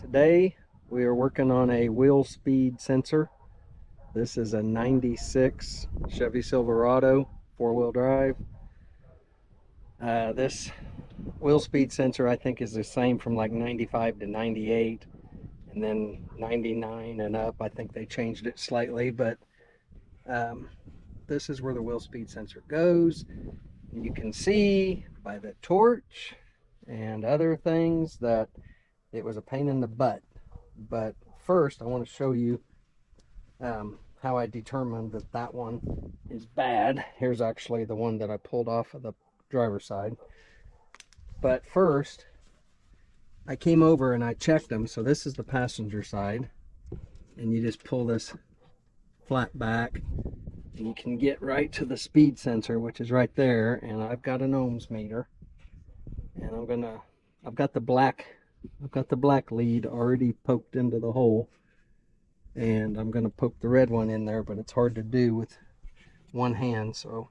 Today we are working on a wheel speed sensor. This is a 96 Chevy Silverado 4-wheel drive. This wheel speed sensor I think is the same from like 95 to 98, and then 99 and up I think they changed it slightly, but this is where the wheel speed sensor goes. You can see by the torch and other things that it was a pain in the butt. But first I want to show you how I determined that that one is bad. Here's actually the one that I pulled off of the driver's side. But first I came over and I checked them. So this is the passenger side, and you just pull this flat back and you can get right to the speed sensor, which is right there. And I've got an ohms meter, and I've got the black lead already poked into the hole, and I'm gonna poke the red one in there, but it's hard to do with one hand, so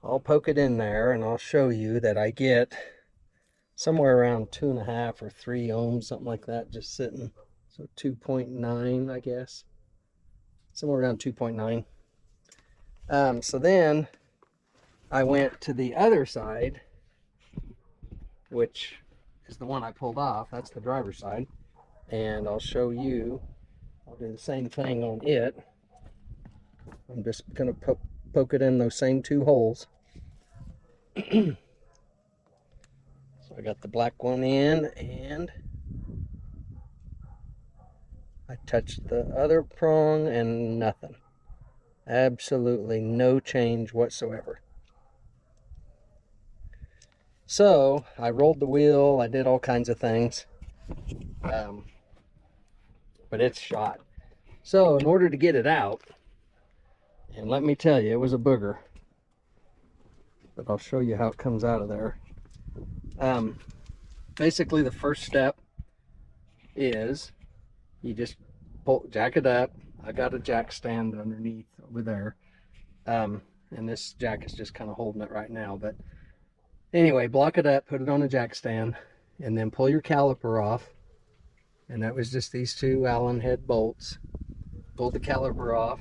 I'll poke it in there and I'll show you that I get somewhere around 2.5 or 3 ohms, something like that, just sitting. So 2.9, I guess, somewhere around 2.9. So then I went to the other side, which is the one I pulled off. That's the driver's side, and I'll show you. I'll do the same thing on it. I'm just gonna poke it in those same 2 holes. So I got the black one in, and I touched the other prong and nothing. Absolutely no change whatsoever. So I rolled the wheel, I did all kinds of things, but it's shot. So in order to get it out, and let me tell you, it was a booger, but I'll show you how it comes out of there. Basically the first step is you just jack it up. I got a jack stand underneath over there, and this jack is just kind of holding it right now, but anyway, block it up, put it on a jack stand, and then pull your caliper off. And that was just these 2 Allen head bolts. Pulled the caliper off,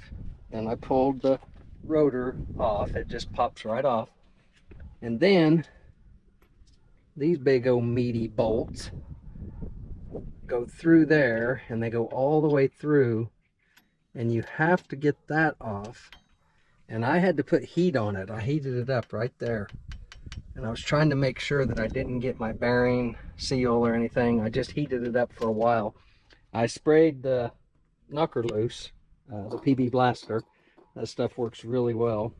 and I pulled the rotor off. It just pops right off. And then these big old meaty bolts go through there, and they go all the way through, and you have to get that off. And I had to put heat on it. I heated it up right there. And I was trying to make sure that I didn't get my bearing seal or anything. I just heated it up for a while. I sprayed the knocker loose, the PB blaster. That stuff works really well,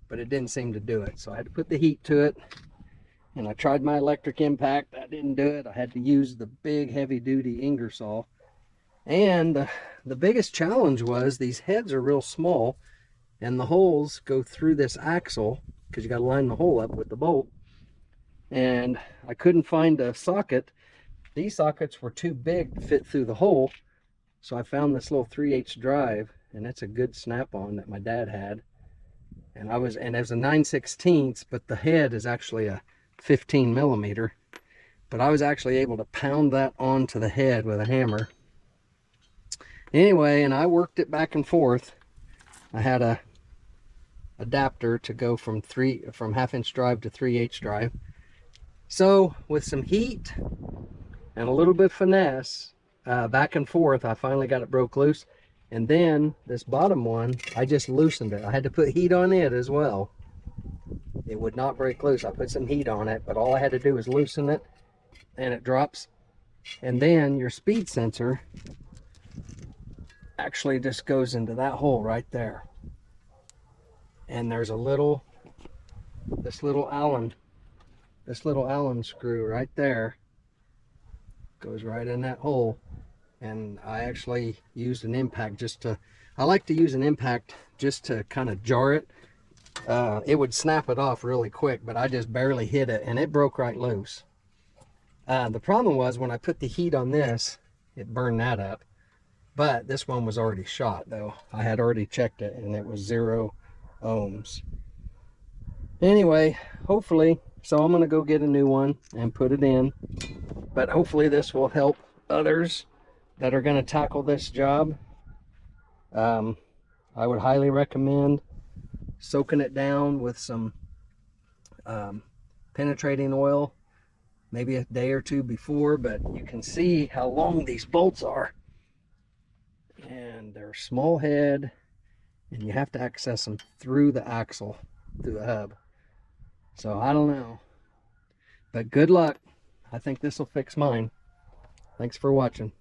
but it didn't seem to do it. So I had to put the heat to it, and I tried my electric impact. That didn't do it. I had to use the big heavy duty Ingersoll. And the biggest challenge was these heads are real small, and the holes go through this axle, because you got to line the hole up with the bolt. And I couldn't find a socket. These sockets were too big to fit through the hole, so I found this little 3/8 drive, and it's a good snap-on that my dad had. And it was a 9/16, but the head is actually a 15 millimeter. But I was actually able to pound that onto the head with a hammer. Anyway, and I worked it back and forth. I had a adapter to go from 1/2-inch drive to 3/8 drive. So with some heat and a little bit of finesse, back and forth, I finally got it broke loose. And then this bottom one, I just loosened it. I had to put heat on it as well. It would not break loose. I put some heat on it, but all I had to do was loosen it, and it drops. And then your speed sensor actually just goes into that hole right there. And there's this little Allen screw right there, goes right in that hole. And I actually used an impact I like to use an impact just to kind of jar it. It would snap it off really quick, but I just barely hit it, and it broke right loose. The problem was when I put the heat on this, it burned that up. But this one was already shot, though. I had already checked it, and it was 0 ohms. Anyway, hopefully, so I'm going to go get a new one and put it in. But hopefully this will help others that are going to tackle this job, I would highly recommend soaking it down with some penetrating oil, maybe a day or two before. But you can see how long these bolts are, and they're small head, and you have to access them through the axle, through the hub. So I don't know, but good luck. I think this will fix mine. Thanks for watching.